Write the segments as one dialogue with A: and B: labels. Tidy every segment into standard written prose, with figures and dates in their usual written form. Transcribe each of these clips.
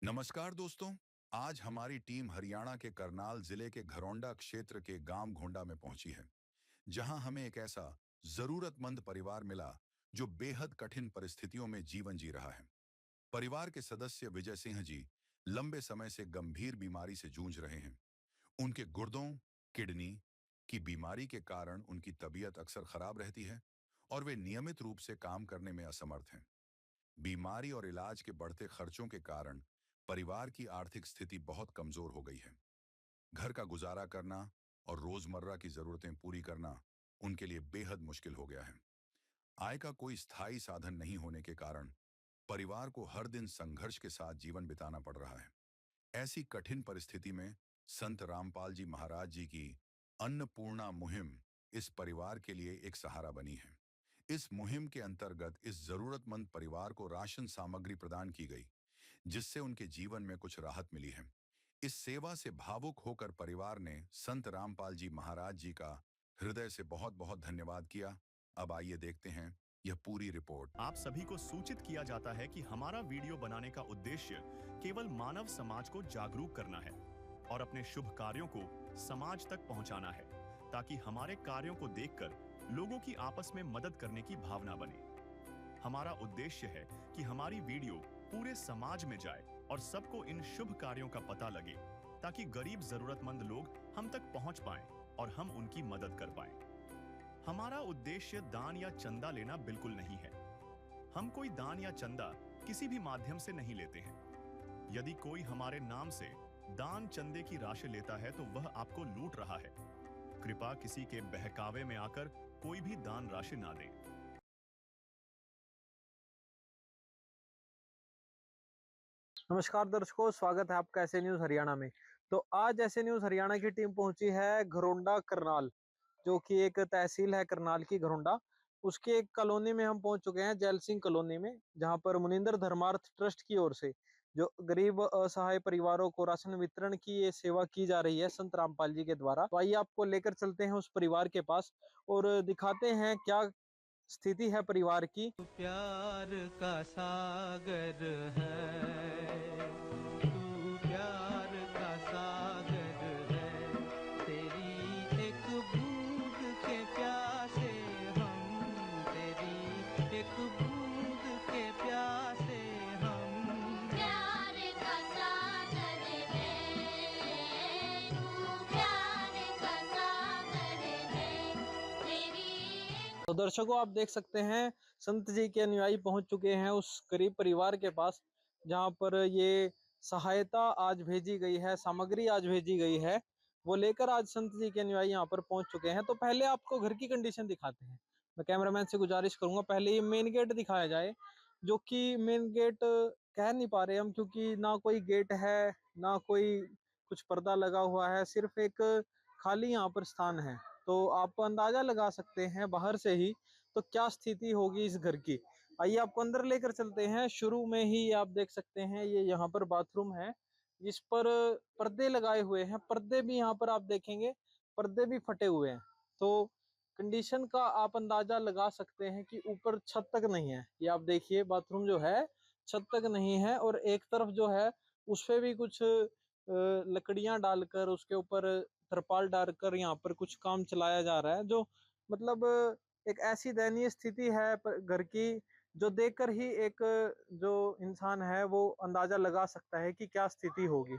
A: नमस्कार दोस्तों। आज हमारी टीम हरियाणा के करनाल जिले के घरौंडा क्षेत्र के गांव घोंडा में पहुंची है, जहां हमें एक ऐसा जरूरतमंद परिवार मिला जो बेहद कठिन परिस्थितियों में जीवन जी रहा है। परिवार के सदस्य विजय सिंह जी लंबे समय से गंभीर बीमारी से जूझ रहे हैं। उनके गुर्दों, किडनी की बीमारी के कारण उनकी तबीयत अक्सर खराब रहती है और वे नियमित रूप से काम करने में असमर्थ हैं। बीमारी और इलाज के बढ़ते खर्चों के कारण परिवार की आर्थिक स्थिति बहुत कमजोर हो गई है। घर का गुजारा करना और रोजमर्रा की जरूरतें पूरी करना उनके लिए बेहद मुश्किल हो गया है। आय का कोई स्थायी साधन नहीं होने के कारण परिवार को हर दिन संघर्ष के साथ जीवन बिताना पड़ रहा है। ऐसी कठिन परिस्थिति में संत रामपाल जी महाराज जी की अन्नपूर्णा मुहिम इस परिवार के लिए एक सहारा बनी है। इस मुहिम के अंतर्गत इस जरूरतमंद परिवार को राशन सामग्री प्रदान की गई, जिससे उनके जीवन में कुछ राहत मिली है। इस सेवा से भावुक होकर परिवार ने संत रामपाल जी महाराज जी का हृदय से बहुत बहुत धन्यवाद किया। अब आइए देखते हैं यह पूरी रिपोर्ट।
B: आप सभी को सूचित किया जाता है कि हमारा वीडियो बनाने का उद्देश्य केवल मानव समाज को जागरूक करना है और अपने शुभ कार्यों को समाज तक पहुंचाना है, ताकि हमारे कार्यों को देखकर लोगों की आपस में मदद करने की भावना बने। हमारा उद्देश्य है कि हमारी वीडियो पूरे समाज में जाए और सबको इन शुभ कार्यों का पता लगे, ताकि गरीब जरूरतमंद लोग हम तक पहुंच पाएं और हम उनकी मदद कर पाएं। हमारा उद्देश्य दान या चंदा लेना बिल्कुल नहीं है। हम कोई दान या चंदा किसी भी माध्यम से नहीं लेते हैं। यदि कोई हमारे नाम से दान चंदे की राशि लेता है तो वह आपको लूट रहा है। कृपया किसी के बहकावे में आकर कोई भी दान राशि ना दें।
C: नमस्कार दर्शकों, स्वागत है आपका ऐसे न्यूज हरियाणा में। तो आज ऐसे न्यूज हरियाणा की टीम पहुंची है घरौंडा करनाल, जो कि एक तहसील है करनाल की घरौंडा। उसके एक कॉलोनी में हम पहुंच चुके हैं, जैल सिंह कॉलोनी में, जहां पर मुनिंदर धर्मार्थ ट्रस्ट की ओर से जो गरीब असहाय परिवारों को राशन वितरण की ये सेवा की जा रही है संत रामपाल जी के द्वारा। तो आइए आपको लेकर चलते हैं उस परिवार के पास और दिखाते हैं क्या स्थिति है परिवार की।
D: प्यार का सागर है, तू प्यार का सागर है। तेरी एक बूंद के प्यासे हम, तेरी एक बूंद के प्यासे हम। प्यार का सागर है, तू प्यार का सागर है। तेरी
C: तो दर्शकों, आप देख सकते हैं संत जी के अनुयायी पहुंच चुके हैं उस गरीब परिवार के पास, जहां पर ये सहायता आज भेजी गई है, सामग्री आज भेजी गई है, वो लेकर आज संत जी के अनुयायी यहाँ पर पहुंच चुके हैं। तो पहले आपको घर की कंडीशन दिखाते हैं। मैं कैमरामैन से गुजारिश करूंगा पहले ये मेन गेट दिखाया जाए, जो कि मेन गेट कह नहीं पा रहे हम, क्योंकि ना कोई गेट है ना कोई कुछ पर्दा लगा हुआ है, सिर्फ एक खाली यहाँ पर स्थान है। तो आप अंदाजा लगा सकते हैं बाहर से ही तो क्या स्थिति होगी इस घर की। आइए आपको अंदर लेकर चलते हैं। शुरू में ही आप देख सकते हैं ये यहाँ पर बाथरूम है, जिस पर पर्दे लगाए हुए हैं। पर्दे भी यहाँ पर आप देखेंगे, पर्दे भी फटे हुए हैं। तो कंडीशन का आप अंदाजा लगा सकते हैं कि ऊपर छत तक नहीं है। ये आप देखिए, बाथरूम जो है छत तक नहीं है, और एक तरफ जो है उस पे भी कुछ लकड़ियां डालकर उसके ऊपर तरपाल डालकर यहाँ पर कुछ काम चलाया जा रहा है। जो मतलब एक ऐसी दयनीय स्थिति है घर की, जो देखकर ही एक जो इंसान है वो अंदाजा लगा सकता है कि क्या स्थिति होगी।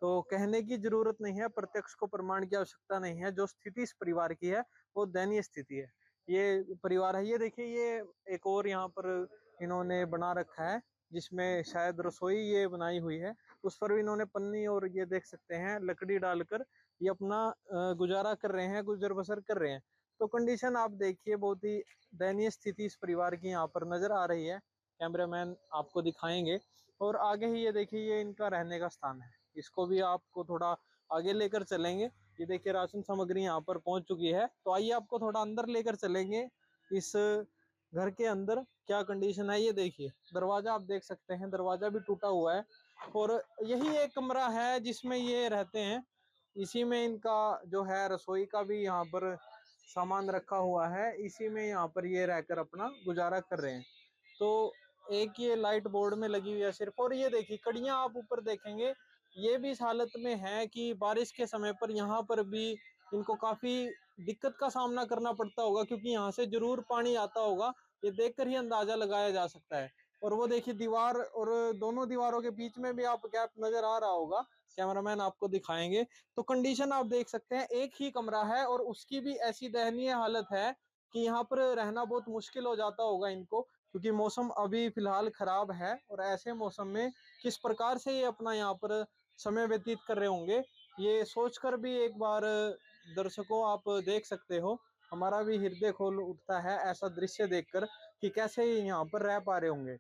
C: तो कहने की जरूरत नहीं है, प्रत्यक्ष को प्रमाण की आवश्यकता नहीं है। जो स्थिति इस परिवार की है वो दयनीय स्थिति है। ये परिवार है, ये देखिए, ये एक और यहाँ पर इन्होंने बना रखा है, जिसमें शायद रसोई ये बनाई हुई है। उस पर भी इन्होंने पन्नी और ये देख सकते हैं लकड़ी डालकर ये अपना गुजारा कर रहे हैं, गुजर बसर कर रहे हैं। तो कंडीशन आप देखिए, बहुत ही दयनीय स्थिति इस परिवार की यहाँ पर नजर आ रही है। कैमरामैन आपको दिखाएंगे। और आगे ही ये देखिए, ये इनका रहने का स्थान है। इसको भी आपको थोड़ा आगे लेकर चलेंगे। ये देखिए, राशन सामग्री यहाँ पर पहुंच चुकी है। तो आइए आपको थोड़ा अंदर लेकर चलेंगे। इस घर के अंदर क्या कंडीशन है ये देखिए। दरवाजा आप देख सकते हैं, दरवाजा भी टूटा हुआ है। और यही एक कमरा है जिसमें ये रहते हैं। इसी में इनका जो है रसोई का भी यहाँ पर सामान रखा हुआ है। इसी में यहाँ पर ये रहकर अपना गुजारा कर रहे हैं। तो एक ये लाइट बोर्ड में लगी हुई है सिर्फ। और ये देखिए कड़ियां आप ऊपर देखेंगे, ये भी इस हालत में है कि बारिश के समय पर यहाँ पर भी इनको काफी दिक्कत का सामना करना पड़ता होगा, क्योंकि यहाँ से जरूर पानी आता होगा। ये देखकर ही अंदाजा लगाया जा सकता है। और वो देखिए दीवार, और दोनों दीवारों के बीच में भी आप गैप नजर आ रहा होगा, कैमरामैन आपको दिखाएंगे। तो कंडीशन आप देख सकते हैं, एक ही कमरा है और उसकी भी ऐसी दयनीय हालत है कि यहाँ पर रहना बहुत मुश्किल हो जाता होगा इनको, क्योंकि मौसम अभी फिलहाल खराब है। और ऐसे मौसम में किस प्रकार से ये अपना यहाँ पर समय व्यतीत कर रहे होंगे, ये सोचकर भी एक बार दर्शकों आप देख सकते हो, हमारा भी हृदय खोल उठता है ऐसा दृश्य देखकर कि कैसे ये यहाँ पर रह पा रहे होंगे।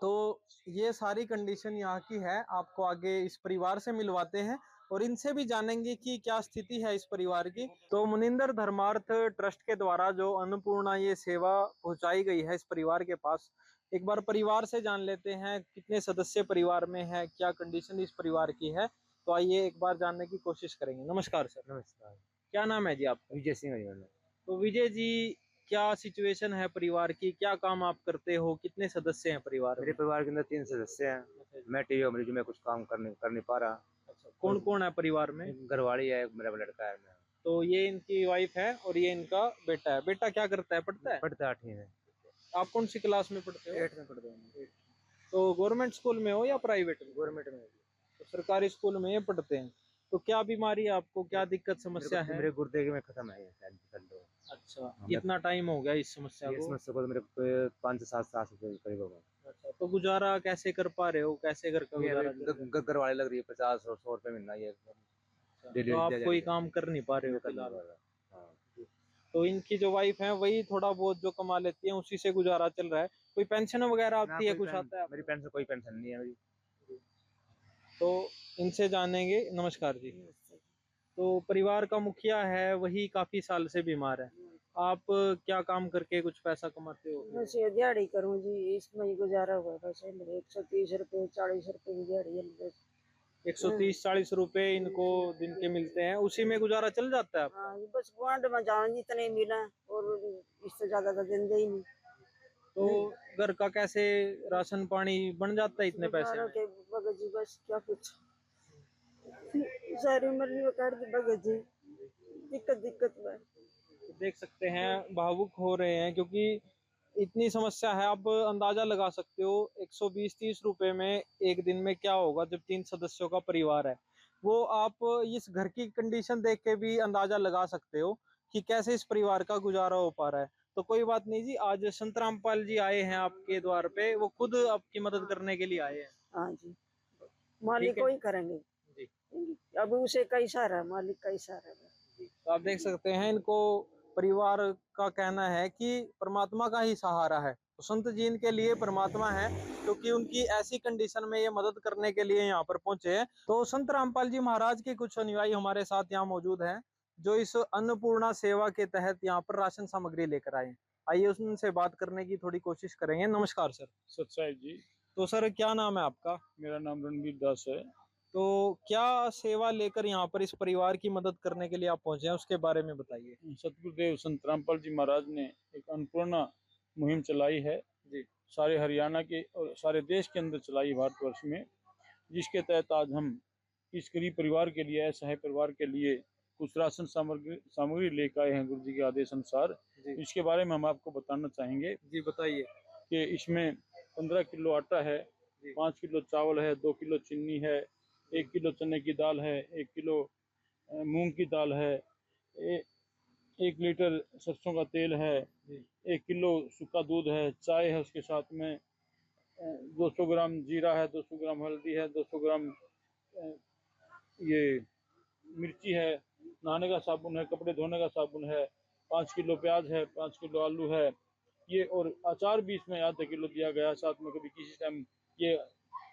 C: तो ये सारी कंडीशन यहाँ की है। आपको आगे इस परिवार से मिलवाते हैं और इनसे भी जानेंगे कि क्या स्थिति है इस परिवार की। तो मुनिंदर धर्मार्थ ट्रस्ट के द्वारा जो अन्नपूर्णा ये सेवा पहुंचाई गई है इस परिवार के पास, एक बार परिवार से जान लेते हैं कितने सदस्य परिवार में है, क्या कंडीशन इस परिवार की है। तो आइए एक बार जानने की कोशिश करेंगे। नमस्कार सर।
E: नमस्कार।
C: क्या नाम है जी आपका?
E: विजय सिंह हरियाणा।
C: तो विजय जी, क्या सिचुएशन है परिवार की, क्या काम आप करते हो, कितने सदस्य हैं परिवार
E: मेरे
C: में?
E: परिवार के अंदर 3 सदस्य हैं।
C: अच्छा जी।
E: मैं टीबी मरीज, में कुछ काम कर नहीं पा रहा।
C: अच्छा, कौन कौन है परिवार में?
E: एक घरवाली है, एक मेरा लड़का है। मैं
C: तो ये इनकी वाइफ है और ये इनका बेटा है। बेटा क्या करता है, पढ़ता है?
E: पढ़ता 8वीं में।
C: आप कौन सी क्लास में पढ़ते हो?
E: 8 में पढ़ता हूँ।
C: तो गवर्नमेंट स्कूल में हो या प्राइवेट में?
E: गवर्नमेंट में।
C: तो सरकारी स्कूल में ये पढ़ते हैं। तो क्या बीमारी है आपको, क्या दिक्कत समस्या है?
E: मेरे गुर्दे में खत्म है ये शायद कर लो।
C: अच्छा, कितना टाइम हो गया इस समस्या
E: ये
C: को?
E: समस्या को तो मेरे 5 से 7 साल से करीब होगा।
C: अच्छा, तो गुजारा कैसे कर पा रहे हो, कैसे घर का गुजारा चल रहा है?
E: घरवाली लग रही है 50 और 100 रुपए महीना ये। डेली
C: तो आप कोई काम कर नहीं पा रहे हो
E: करना
C: फिलहाल?
E: पड़ रहा। हाँ।
C: तो इनकी जो वाइफ है वही थोड़ा बहुत जो कमा लेती है उसी से गुजारा चल रहा है। कोई पेंशन वगैरह
E: ना
C: आती है,
E: कोई
C: कुछ
E: पेन-
C: आता है आपको?
E: मेरी पेंशन, कोई पेंशन नहीं है मेरी।
C: तो इनसे जानेंगे। नमस्कार जी। तो परिवार का मुखिया है, वही काफी साल से बीमार है। आप क्या काम करके कुछ पैसा कमाते हो?
F: बस ये दिहाड़ी करूँ जी, इसमें ही गुजारा हुआ। बस 130 रुपए 40 रुपए की दिहाड़ी है बस।
C: 130-40 रुपए इनको दिन के मिलते हैं, उसी में गुजारा चल जाता है आपका?
F: हाँ ये बस गुआंढ में जान जितने मिला, और इससे ज्यादा तो देंगे ही नहीं।
C: तो घर का कैसे राशन पानी बन जाता है इतने पैसे
F: गुजारा
C: में?
F: के भगत जी बस क्या कुछ सारी उम्र नहीं काट दी भगत जी, दिक्कत में।
C: देख सकते हैं भावुक हो रहे हैं, क्योंकि इतनी समस्या है। आप अंदाजा लगा सकते हो 120-30 रुपए में एक दिन में क्या होगा जब 3 सदस्यों का परिवार है। वो आप इस घर की कंडीशन देख के भी अंदाजा लगा सकते हो कि कैसे इस परिवार का गुजारा हो पा रहा है। तो कोई बात नहीं जी, आज संत रामपाल जी आए हैं आपके द्वार पे, वो खुद आपकी मदद करने के लिए आए हैं।
F: हाँ जी, मालिक
C: ठीक है।
F: को ही करेंगे
C: जी
F: अब, उसे का इशारा है, मालिक का इशारा है।
C: जी। तो आप देख सकते हैं, इनको परिवार का कहना है कि परमात्मा का ही सहारा है। तो संत जी इनके लिए परमात्मा है, क्योंकि उनकी ऐसी कंडीशन में ये मदद करने के लिए यहाँ पर पहुंचे हैं। तो संत रामपाल जी महाराज के कुछ अनुयायी हमारे साथ यहाँ मौजूद हैं, जो इस अन्नपूर्णा सेवा के तहत यहाँ पर राशन सामग्री लेकर आए हैं। आइए उनसे बात करने की थोड़ी कोशिश करेंगे। नमस्कार सर।
G: सच्चाई जी।
C: तो सर क्या नाम है आपका?
G: मेरा नाम रणवीर दास है।
C: तो क्या सेवा लेकर यहाँ पर इस परिवार की मदद करने के लिए आप पहुंचे हैं, उसके बारे में बताइए।
G: सतगुरुदेव संत रामपाल जी महाराज ने एक अन्नपूर्णा मुहिम चलाई है
C: जी।
G: सारे हरियाणा के और सारे देश के अंदर चलाई, भारतवर्ष में, जिसके तहत आज हम इस गरीब परिवार के लिए, असहाय परिवार के लिए कुछ राशन सामग्री लेकर आए हैं गुरु जी के आदेश अनुसार। इसके बारे में हम आपको बताना चाहेंगे।
C: जी बताइए।
G: कि इसमें 15 किलो आटा है, 5 किलो चावल है, 2 किलो चीनी है, 1 किलो चने की दाल है, 1 किलो मूंग की दाल है, 1 लीटर सरसों का तेल है, 1 किलो सूखा दूध है, चाय है, उसके साथ में 200 ग्राम जीरा है, 200 ग्राम हल्दी है, 200 ग्राम ये मिर्ची है, नहाने का साबुन है, कपड़े धोने का साबुन है, 5 किलो प्याज है, 5 किलो आलू है, ये, और अचार भी इसमें आधा किलो दिया गया। साथ में कभी किसी टाइम ये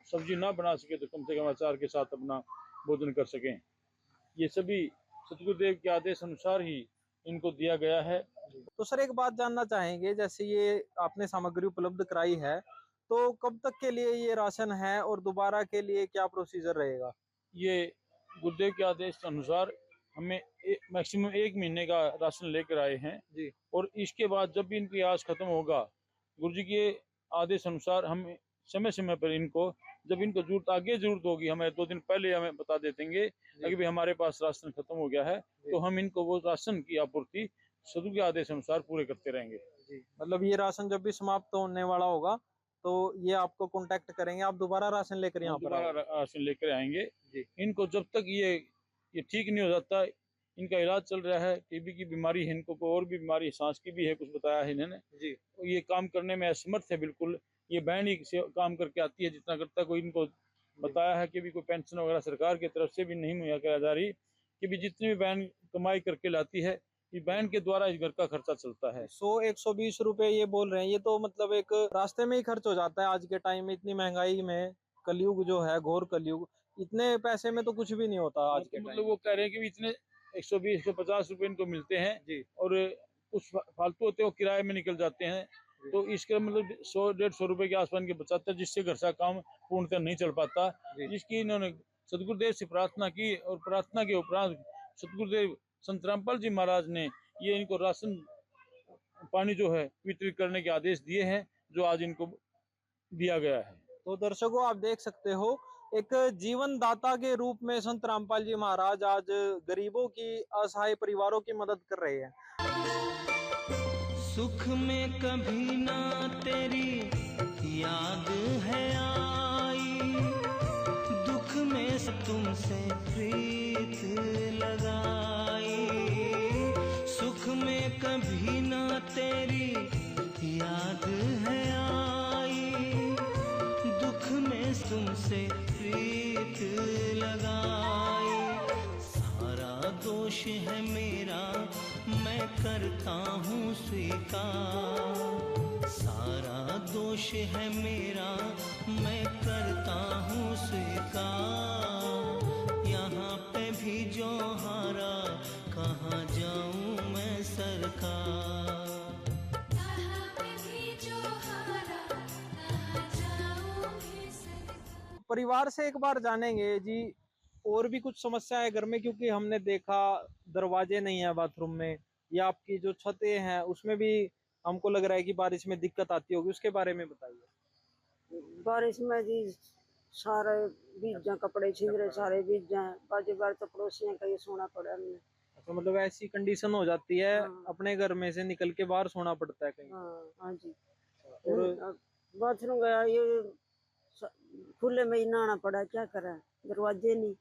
G: सब्जी ना बना सके तो कम से कम अचार के साथ अपना भोजन कर सकें। ये सभी सतगुरुदेव के आदेश अनुसार ही इनको दिया गया है।
C: तो सर एक बात जानना चाहेंगे, जैसे ये आपने सामग्री उपलब्ध कराई है, तो कब तक के लिए ये राशन है और दोबारा के लिए क्या प्रोसीजर रहेगा?
G: ये गुरुदेव के आदेश के अनुसार हमें मैक्सिमम 1 महीने का राशन लेकर आए हैं
C: जी।
G: और इसके बाद जब भी इनकी आस खत्म होगा, गुरु जी के आदेश अनुसार हम समय समय पर इनको, जब इनको जरूरत होगी, हमें 2 दिन पहले हमें बता देंगे कि भाई हमारे पास राशन खत्म हो गया है, तो हम इनको वो राशन की आपूर्ति सदु के आदेश अनुसार पूरे करते रहेंगे।
C: मतलब ये राशन जब भी समाप्त होने वाला होगा तो ये आपको कांटेक्ट करेंगे, आप दोबारा राशन लेकर यहाँ पर
G: दोबारा राशन लेकर आएंगे। इनको जब तक ये ठीक नहीं हो जाता, इनका इलाज चल रहा है, टीबी की बीमारी है इनको, और भी बीमारी, सांस की भी है, कुछ बताया है इन्होंने जी। तो ये काम करने में असमर्थ है बिल्कुल, ये बहन ही से काम करके आती है जितना करता, कोई इनको बताया है कि भी कोई पेंशन वगैरह सरकार की तरफ से भी नहीं मुहैया करा जा रही, कि भी जितनी भी बहन कमाई करके लाती है, ये बहन के द्वारा इस घर का खर्चा चलता है।
C: 100-120 रुपए ये बोल रहे हैं, ये तो मतलब एक रास्ते में ही खर्च हो जाता है आज के टाइम में, इतनी महंगाई में, कलयुग जो है, घोर कलयुग, इतने पैसे में तो कुछ भी नहीं होता आज के टाइम।
G: मतलब वो कह रहे हैं कि इतने 120-150 रुपए इनको मिलते हैं जी, और कुछ फालतू होते हैं वो किराए में निकल जाते हैं, तो इसके मतलब 100-150 रुपए के आसपास के बचाता है, जिससे घर का काम पूर्णतः नहीं चल पाता। जिसकी इन्होंने सदगुरुदेव से प्रार्थना की, और प्रार्थना के उपरांत सदगुरुदेव संत रामपाल जी महाराज ने ये इनको राशन पानी जो है वितरित करने के आदेश दिए हैं, जो आज इनको दिया गया है।
C: तो दर्शकों, आप देख सकते हो, एक जीवन दाता के रूप में संत रामपाल जी महाराज आज गरीबों की, असहाय परिवारों की मदद कर रहे हैं।
D: सुख में कभी ना तेरी याद है आई, दुख में तुमसे प्रीत लगाई, सुख में कभी ना तेरी याद है आई, दुख में तुमसे प्रीत लगाई, सारा दोष है मेरा मैं करता हूँ स्वीकार, सारा दोष है मेरा मैं करता हूँ स्वीकार, यहाँ पे भी जो हारा कहाँ जाऊँ मैं सरकार, यहाँ पे भी जो हारा कहाँ जाऊँ मैं सरकार।
C: परिवार से एक बार जानेंगे जी, और भी कुछ समस्या है घर में, क्योंकि हमने देखा दरवाजे नहीं है बाथरूम में, या आपकी जो छतें हैं उसमें भी हमको लग रहा है कि बारिश में दिक्कत आती होगी, उसके बारे में बताइए।
F: बारिश में जी सारे भीग जाए, कपड़े छिंदरे सारे भीग जाए, बाजी बार तो पड़ोसियों का ये सोना पड़ा हमने।
C: तो मतलब ऐसी कंडीशन हो जाती है,
F: हाँ।
C: अपने घर में से निकल के बाहर सोना पड़ता है कहीं।
F: हाँ जी।
C: और
F: बाथरूम गया, ये खुले में ही नहाना पड़ा, क्या करा, दरवाजे नहीं,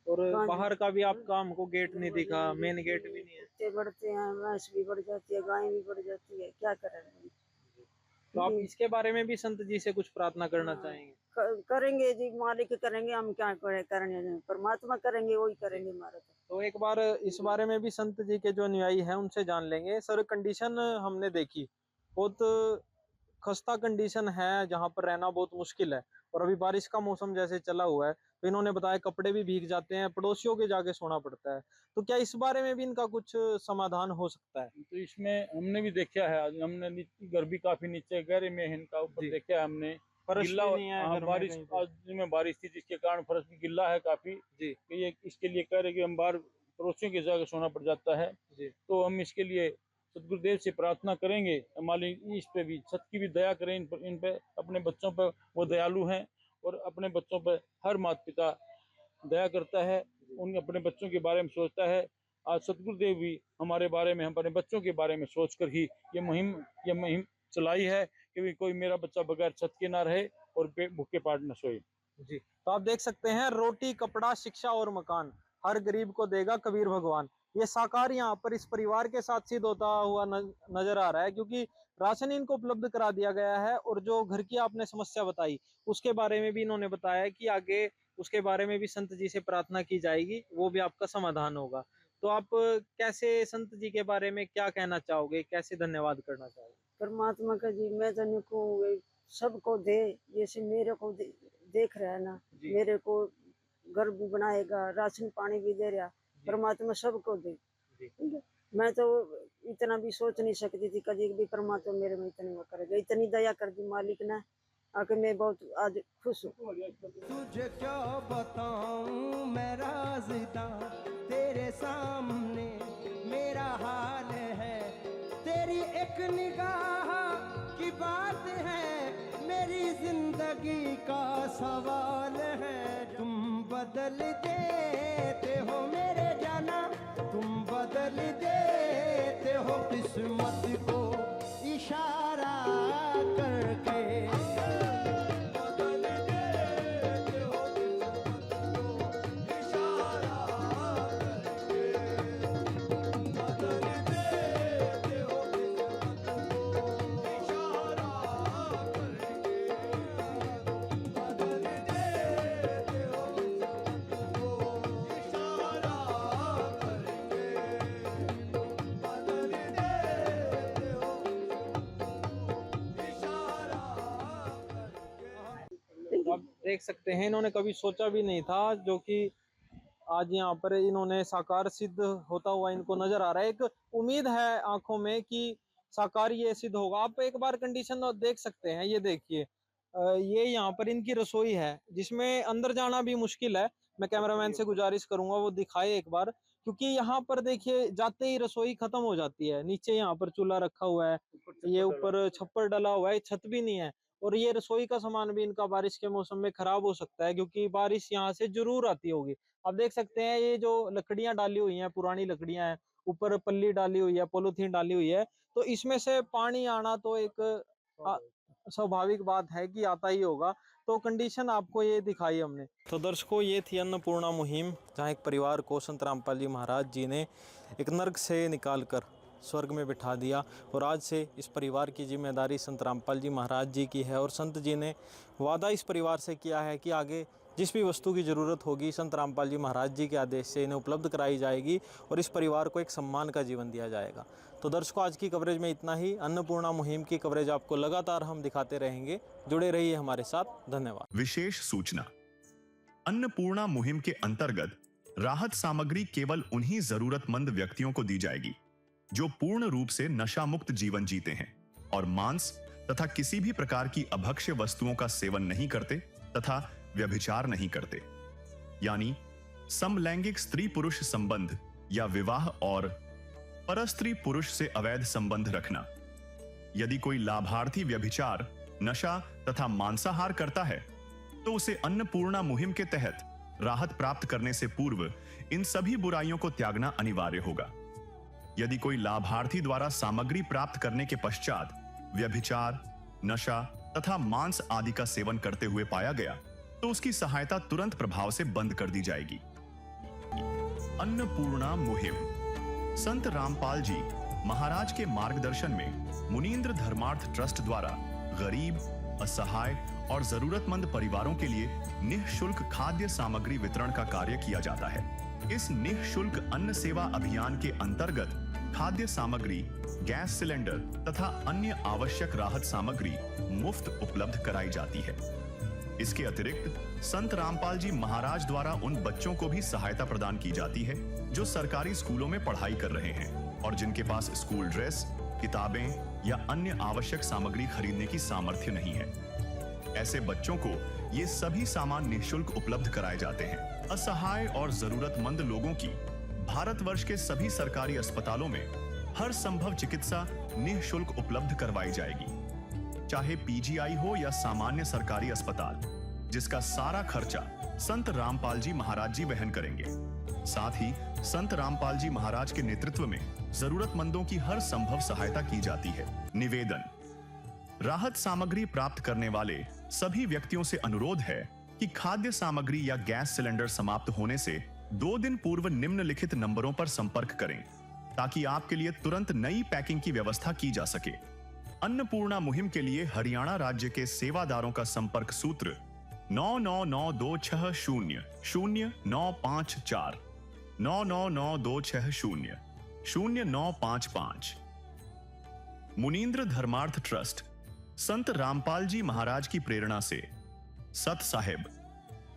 C: और बाहर का भी आपका हमको गेट नहीं दिखा, मेन गेट भी नहीं है।
F: कुत्ते बढ़ते हैं, भैंस भी बढ़ जाती है, गाय भी बढ़ जाती है, क्या करें।
C: तो आप इसके बारे में भी संत जी से कुछ प्रार्थना करना चाहेंगे?
F: करेंगे जी, मालिक करेंगे, हम क्या करेंगे, परमात्मा करेंगे, वही करेंगे हमारा।
C: तो एक बार इस बारे में भी संत जी के जो अनुयायी हैं उनसे जान लेंगे। सर, कंडीशन हमने देखी, बहुत खस्ता कंडीशन है, जहाँ पर रहना बहुत मुश्किल है, और अभी बारिश का मौसम जैसे चला हुआ है, तो इन्होंने बताया कपड़े भी भीग जाते हैं, पड़ोसियों के जाके सोना पड़ता है। तो क्या इस बारे में भी इनका कुछ समाधान हो सकता है?
G: तो इसमें हमने भी देखा है, आज हमने घर भी काफी नीचे गहरे में इनका ऊपर देखा है हमने, गिल्ला बारिश, आज में बारिश थी जिसके कारण फर्श भी गिल्ला है काफी जी। ये इसके लिए कह रहे कि हम बाहर पड़ोसियों के जाके सोना पड़ जाता है जी। तो हम इसके लिए सदगुरुदेव से प्रार्थना करेंगे, हमारी इस पे भी छत की भी दया करें, इन पे, अपने बच्चों पर वो दयालु हैं, और अपने बच्चों पर हर माता पिता दया करता है, उन अपने बच्चों के बारे में सोचता है। आज सदगुरुदेव भी हमारे बारे में, हम अपने बच्चों के बारे में सोचकर ही ये मुहिम चलाई है कि कोई मेरा बच्चा बगैर छत के ना रहे और भूखे पाट न सोए
C: जी। तो आप देख सकते हैं, रोटी, कपड़ा, शिक्षा और मकान हर गरीब को देगा कबीर भगवान। ये साकार यहाँ पर इस परिवार के साथ सिद्ध होता हुआ नजर आ रहा है, क्योंकि राशन इनको उपलब्ध करा दिया गया है, और जो घर की आपने समस्या बताई उसके बारे में भी इन्होंने बताया कि आगे उसके बारे में भी संत जी से प्रार्थना की जाएगी, वो भी आपका समाधान होगा। तो आप कैसे संत जी के बारे में क्या कहना चाहोगे, कैसे धन्यवाद करना चाहोगे?
F: परमात्मा का जी, मैं तो कहूँ सबको दे, जैसे मेरे को देख रहा है ना, मेरे को घर भी बनाएगा, राशन पानी भी दे रहा, परमात्मा सबको दे। मैं तो इतना भी सोच नहीं सकती थी कभी भी परमात्मा मेरे में इतनी वो करेगा, इतनी दया कर दी मालिक ने, आके मैं बहुत आज खुश हूँ।
D: तुझे क्या बताऊं मैं राज़दा, तेरे सामने मेरा हाल है, तेरी एक निगाह की
H: की बात है, मेरी जिंदगी का सवाल है। तुम बदल देते हो मेरे जाना, तुम बदल देते हो किस्मत को इशारा करके। बदल देते हो इशारा करके, बदल देते हो इशारा करके, बदल देते हो इशारा करके, बदल देते हो इशारा करके।
C: आप देख सकते हैं इन्होंने कभी सोचा भी नहीं था, जो कि आज यहाँ पर इन्होंने साकार सिद्ध होता हुआ इनको नजर आ रहा है। एक उम्मीद है आंखों में कि साकार ये सिद्ध होगा। आप एक बार कंडीशन देख सकते हैं, ये देखिए ये यहाँ पर इनकी रसोई है, जिसमें अंदर जाना भी मुश्किल है। मैं कैमरामैन से गुजारिश करूंगा वो दिखाए एक बार, क्योंकि यहाँ पर देखिए जाते ही रसोई खत्म हो जाती है। नीचे यहाँ पर चूल्हा रखा हुआ है, ये ऊपर छप्पर डला हुआ है, छत भी नहीं है। और ये रसोई का सामान भी इनका बारिश के मौसम में खराब हो सकता है, क्योंकि बारिश यहाँ से जरूर आती होगी। आप देख सकते हैं ये जो लकड़ियां डाली हुई हैं, पुरानी लकड़ियां हैं, ऊपर पल्ली डाली हुई है, पॉलीथीन डाली हुई है, तो इसमें से पानी आना तो एक स्वाभाविक बात है कि आता ही होगा। तो कंडीशन आपको ये दिखाई हमने। तो दर्शकों, ये थी अन्नपूर्णा मुहिम, जहाँ एक परिवार को संत रामपाल जी महाराज जी ने एक नर्क से निकालकर स्वर्ग में बिठा दिया। और आज से इस परिवार की जिम्मेदारी संत रामपाल जी महाराज जी की है। और संत जी ने वादा इस परिवार से किया है कि आगे जिस भी वस्तु की ज़रूरत होगी संत रामपाल जी महाराज जी के आदेश से इन्हें उपलब्ध कराई जाएगी और इस परिवार को एक सम्मान का जीवन दिया जाएगा। तो दर्शकों, आज की कवरेज में इतना ही। अन्नपूर्णा मुहिम की कवरेज आपको लगातार हम दिखाते रहेंगे। जुड़े रहिए हमारे साथ। धन्यवाद।
B: विशेष सूचना, अन्नपूर्णा मुहिम के अंतर्गत राहत सामग्री केवल उन्हीं जरूरतमंद व्यक्तियों को दी जाएगी जो पूर्ण रूप से नशा मुक्त जीवन जीते हैं और मांस तथा किसी भी प्रकार की अभक्ष्य वस्तुओं का सेवन नहीं करते तथा व्यभिचार नहीं करते, यानी समलैंगिक स्त्री पुरुष संबंध या विवाह और परस्त्री पुरुष से अवैध संबंध रखना। यदि कोई लाभार्थी व्यभिचार, नशा तथा मांसाहार करता है तो उसे अन्नपूर्णा मुहिम के तहत राहत प्राप्त करने से पूर्व इन सभी बुराइयों को त्यागना अनिवार्य होगा। यदि कोई लाभार्थी द्वारा सामग्री प्राप्त करने के पश्चात व्यभिचार, नशा तथा मांस आदि का सेवन करते हुए पाया गया तो उसकी सहायता तुरंत प्रभाव से बंद कर दी जाएगी। अन्नपूर्णा मुहिम संत रामपाल जी महाराज के मार्गदर्शन में मुनींद्र धर्मार्थ ट्रस्ट द्वारा गरीब, असहाय और जरूरतमंद परिवारों के लिए निःशुल्क खाद्य सामग्री वितरण का कार्य किया जाता है। इस निःशुल्क अन्न सेवा अभियान के अंतर्गत खाद्य सामग्री, गैस सिलेंडर तथा अन्य आवश्यक राहत सामग्री मुफ्त उपलब्ध कराई जाती है। इसके अतिरिक्त संत रामपाल जी महाराज द्वारा उन बच्चों को भी सहायता प्रदान की जाती है जो सरकारी स्कूलों में पढ़ाई कर रहे हैं और जिनके पास स्कूल ड्रेस, किताबें या अन्य आवश्यक सामग्री खरीदने की सामर्थ्य नहीं है। ऐसे बच्चों को ये सभी सामान निःशुल्क उपलब्ध कराए जाते हैं। असहाय और जरूरतमंद लोगों की भारतवर्ष के सभी सरकारी अस्पतालों में हर संभव चिकित्सा निःशुल्क उपलब्ध करवाई जाएगी, चाहे पीजीआई हो या सामान्य सरकारी अस्पताल, जिसका सारा खर्चा संत रामपाल जी महाराज जी वहन करेंगे। साथ ही संत रामपाल जी महाराज के नेतृत्व में जरूरतमंदों की हर संभव सहायता की जाती है। निवेदन, राहत सामग्री प्राप्त करने वाले सभी व्यक्तियों से अनुरोध है कि खाद्य सामग्री या गैस सिलेंडर समाप्त होने से 2 दिन पूर्व निम्नलिखित नंबरों पर संपर्क करें ताकि आपके लिए तुरंत नई पैकिंग की व्यवस्था की जा सके। अन्नपूर्णा मुहिम के लिए हरियाणा राज्य के सेवादारों का संपर्क सूत्र 9992600954 9992600955। मुनींद्र धर्मार्थ ट्रस्ट संत रामपाल जी महाराज की प्रेरणा से सत साहिब